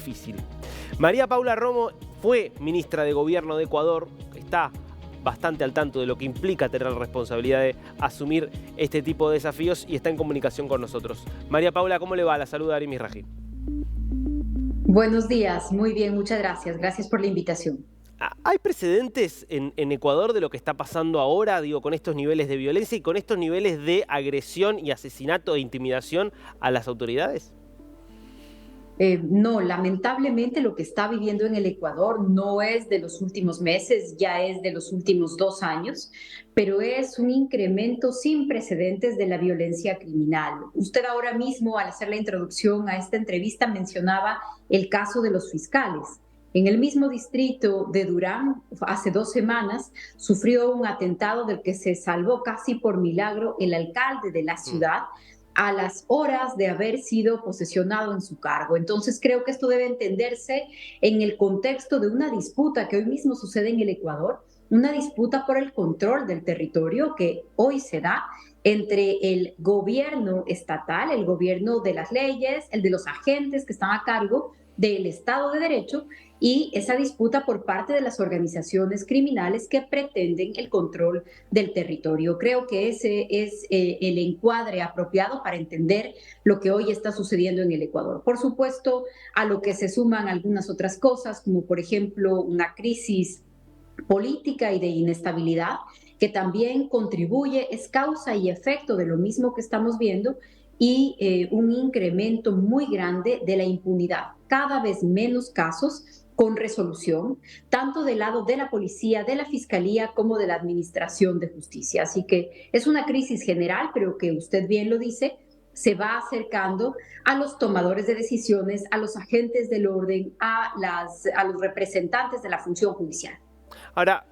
difícil. María Paula Romo fue ministra de Gobierno de Ecuador, está bastante al tanto de lo que implica tener la responsabilidad de asumir este tipo de desafíos y está en comunicación con nosotros. María Paula, ¿cómo le va? La saluda Ari Misraji. Buenos días, muy bien, muchas gracias. Gracias por la invitación. ¿Hay precedentes en Ecuador de lo que está pasando ahora, digo, con estos niveles de violencia y con estos niveles de agresión y asesinato e intimidación a las autoridades? No, lamentablemente lo que está viviendo en el Ecuador no es de los últimos meses, ya es de los últimos 2 años, pero es un incremento sin precedentes de la violencia criminal. Usted ahora mismo, al hacer la introducción a esta entrevista, mencionaba el caso de los fiscales. En el mismo distrito de Durán, hace 2 semanas, sufrió un atentado del que se salvó casi por milagro el alcalde de la ciudad a las horas de haber sido posesionado en su cargo. Entonces creo que esto debe entenderse en el contexto de una disputa que hoy mismo sucede en el Ecuador, una disputa por el control del territorio que hoy se da entre el gobierno estatal, el gobierno de las leyes, el de los agentes que están a cargo del Estado de Derecho y esa disputa por parte de las organizaciones criminales que pretenden el control del territorio. Creo que ese es el encuadre apropiado para entender lo que hoy está sucediendo en el Ecuador. Por supuesto, a lo que se suman algunas otras cosas, como por ejemplo una crisis política y de inestabilidad, que también contribuye, es causa y efecto de lo mismo que estamos viendo, y un incremento muy grande de la impunidad. Cada vez menos casos con resolución, tanto del lado de la policía, de la fiscalía, como de la administración de justicia. Así que es una crisis general, pero que usted bien lo dice, se va acercando a los tomadores de decisiones, a los agentes del orden, a los representantes de la función judicial. Ahora,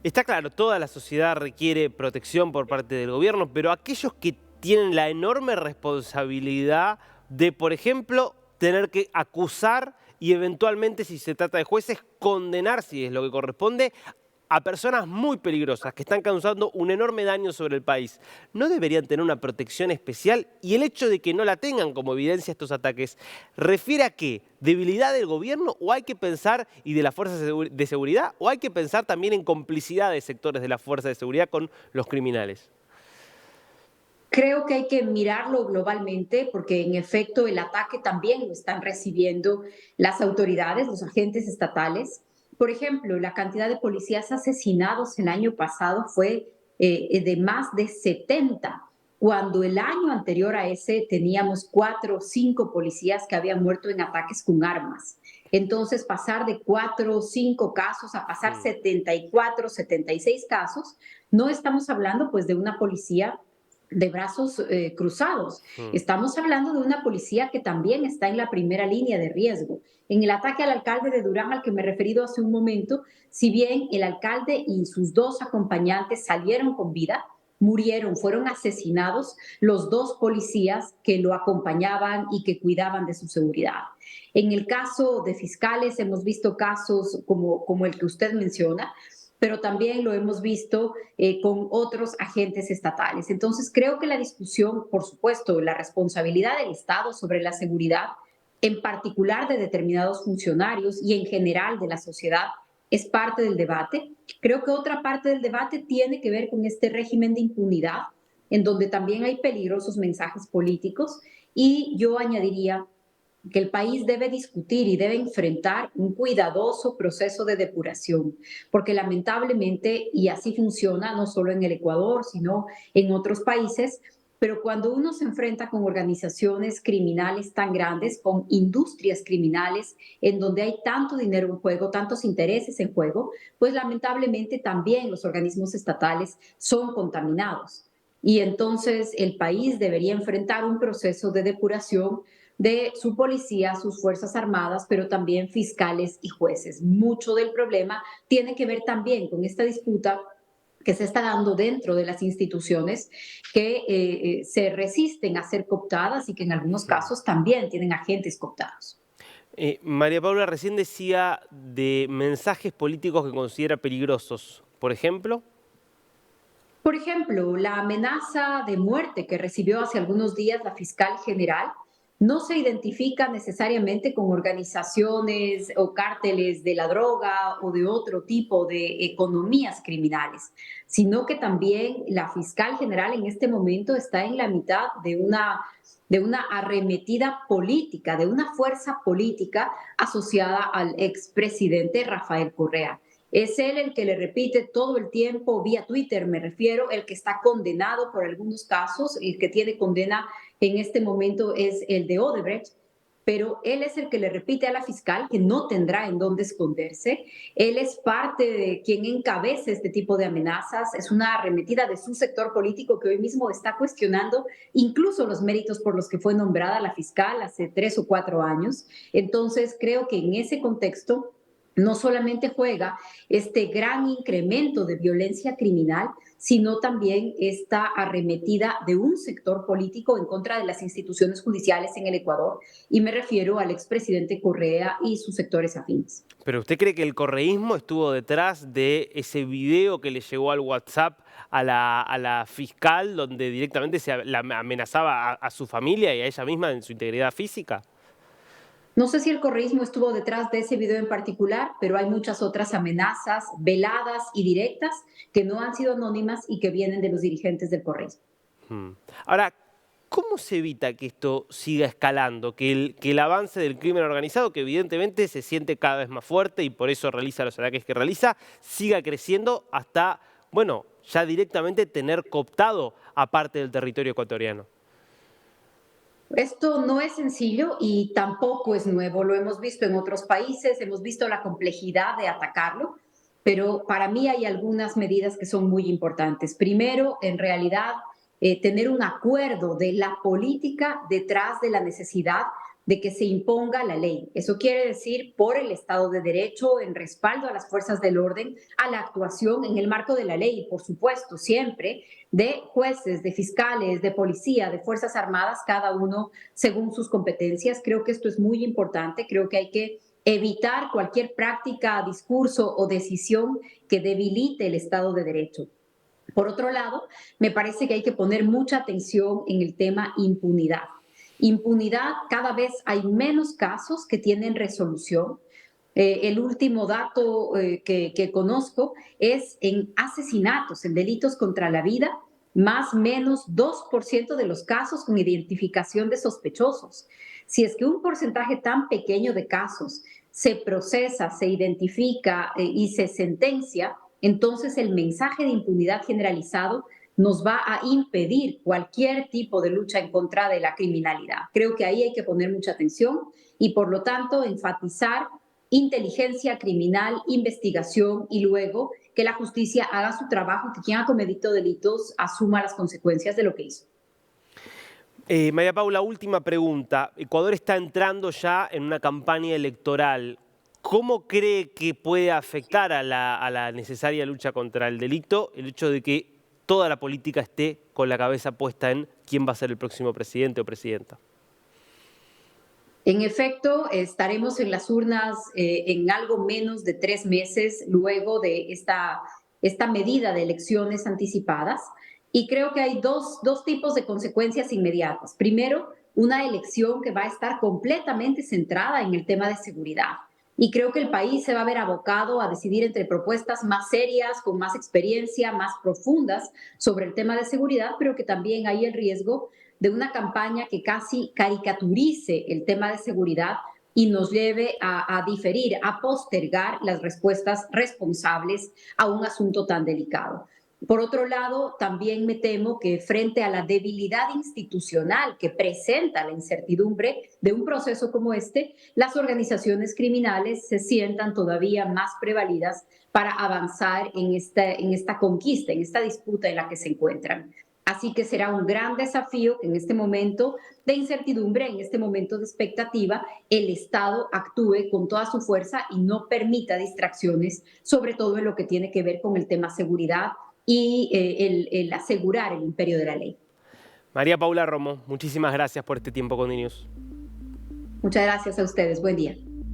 está claro, toda la sociedad requiere protección por parte del gobierno, pero aquellos que tienen la enorme responsabilidad de, por ejemplo, tener que acusar y eventualmente, si se trata de jueces, condenar, si es lo que corresponde, a personas muy peligrosas que están causando un enorme daño sobre el país, ¿no deberían tener una protección especial? Y el hecho de que no la tengan como evidencia estos ataques, ¿refiere a qué? ¿Debilidad del gobierno o hay que pensar, y de las fuerzas de seguridad, o hay que pensar también en complicidad de sectores de la fuerza de seguridad con los criminales? Creo que hay que mirarlo globalmente porque en efecto el ataque también lo están recibiendo las autoridades, los agentes estatales. Por ejemplo, la cantidad de policías asesinados el año pasado fue de más de 70, cuando el año anterior a ese teníamos 4 o 5 policías que habían muerto en ataques con armas. Entonces, pasar de 4 o 5 casos a pasar Mm. 74, 76 casos, no estamos hablando pues de una policía de brazos cruzados. Mm. Estamos hablando de una policía que también está en la primera línea de riesgo. En el ataque al alcalde de Durán, al que me he referido hace un momento, si bien el alcalde y sus 2 acompañantes salieron con vida, murieron, fueron asesinados los 2 policías que lo acompañaban y que cuidaban de su seguridad. En el caso de fiscales, hemos visto casos como el que usted menciona, pero también lo hemos visto con otros agentes estatales. Entonces, creo que la discusión, por supuesto, la responsabilidad del Estado sobre la seguridad, en particular de determinados funcionarios y en general de la sociedad, es parte del debate. Creo que otra parte del debate tiene que ver con este régimen de impunidad, en donde también hay peligrosos mensajes políticos, y yo añadiría que el país debe discutir y debe enfrentar un cuidadoso proceso de depuración, porque lamentablemente, y así funciona no solo en el Ecuador, sino en otros países, pero cuando uno se enfrenta con organizaciones criminales tan grandes, con industrias criminales, en donde hay tanto dinero en juego, tantos intereses en juego, pues lamentablemente también los organismos estatales son contaminados. Y entonces el país debería enfrentar un proceso de depuración de su policía, sus fuerzas armadas, pero también fiscales y jueces. Mucho del problema tiene que ver también con esta disputa que se está dando dentro de las instituciones que se resisten a ser cooptadas y que en algunos Mm. casos también tienen agentes cooptados. María Paula recién decía de mensajes políticos que considera peligrosos. Por ejemplo. Por ejemplo, la amenaza de muerte que recibió hace algunos días la fiscal general no se identifica necesariamente con organizaciones o cárteles de la droga o de otro tipo de economías criminales, sino que también la fiscal general en este momento está en la mitad de una arremetida política, de una fuerza política asociada al expresidente Rafael Correa. Es él el que le repite todo el tiempo, vía Twitter me refiero, el que está condenado por algunos casos, el que tiene condena en este momento es el de Odebrecht, pero él es el que le repite a la fiscal que no tendrá en dónde esconderse. Él es parte de quien encabeza este tipo de amenazas, es una arremetida de su sector político que hoy mismo está cuestionando incluso los méritos por los que fue nombrada la fiscal hace 3 o 4 años. Entonces, creo que en ese contexto no solamente juega este gran incremento de violencia criminal, sino también esta arremetida de un sector político en contra de las instituciones judiciales en el Ecuador, y me refiero al expresidente Correa y sus sectores afines. ¿Pero usted cree que el correísmo estuvo detrás de ese video que le llegó al WhatsApp a la fiscal, donde directamente la amenazaba a su familia y a ella misma en su integridad física? No sé si el correísmo estuvo detrás de ese video en particular, pero hay muchas otras amenazas veladas y directas que no han sido anónimas y que vienen de los dirigentes del correísmo. Hmm. Ahora, ¿cómo se evita que esto siga escalando? Que el avance del crimen organizado, que evidentemente se siente cada vez más fuerte y por eso realiza los ataques que realiza, siga creciendo hasta, bueno, ya directamente tener cooptado a parte del territorio ecuatoriano. Esto no es sencillo y tampoco es nuevo. Lo hemos visto en otros países, hemos visto la complejidad de atacarlo, pero para mí hay algunas medidas que son muy importantes. Primero, en realidad, tener un acuerdo de la política detrás de la necesidad de que se imponga la ley. Eso quiere decir por el Estado de Derecho, en respaldo a las fuerzas del orden, a la actuación en el marco de la ley, y por supuesto, siempre de jueces, de fiscales, de policía, de Fuerzas Armadas, cada uno según sus competencias. Creo que esto es muy importante, creo que hay que evitar cualquier práctica, discurso o decisión que debilite el Estado de Derecho. Por otro lado, me parece que hay que poner mucha atención en el tema impunidad. Impunidad, cada vez hay menos casos que tienen resolución. El último dato que conozco es en asesinatos, en delitos contra la vida, más o menos 2% de los casos con identificación de sospechosos. Si es que un porcentaje tan pequeño de casos se procesa, se identifica y se sentencia, entonces el mensaje de impunidad generalizado nos va a impedir cualquier tipo de lucha en contra de la criminalidad. Creo que ahí hay que poner mucha atención y, por lo tanto, enfatizar inteligencia criminal, investigación y luego que la justicia haga su trabajo, que quien ha cometido delitos asuma las consecuencias de lo que hizo. María Paula, última pregunta. Ecuador está entrando ya en una campaña electoral. ¿Cómo cree que puede afectar a la necesaria lucha contra el delito el hecho de que toda la política esté con la cabeza puesta en quién va a ser el próximo presidente o presidenta? En efecto, estaremos en las urnas en algo menos de 3 meses luego de esta medida de elecciones anticipadas. Y creo que hay dos tipos de consecuencias inmediatas. Primero, una elección que va a estar completamente centrada en el tema de seguridad. Y creo que el país se va a ver abocado a decidir entre propuestas más serias, con más experiencia, más profundas sobre el tema de seguridad, pero que también hay el riesgo de una campaña que casi caricaturice el tema de seguridad y nos lleve a diferir, a postergar las respuestas responsables a un asunto tan delicado. Por otro lado, también me temo que frente a la debilidad institucional que presenta la incertidumbre de un proceso como este, las organizaciones criminales se sientan todavía más prevalidas para avanzar en esta conquista, en esta disputa en la que se encuentran. Así que será un gran desafío que en este momento de incertidumbre, en este momento de expectativa, el Estado actúe con toda su fuerza y no permita distracciones, sobre todo en lo que tiene que ver con el tema seguridad y el asegurar el imperio de la ley. María Paula Romo, muchísimas gracias por este tiempo con DNews. Muchas gracias a ustedes. Buen día.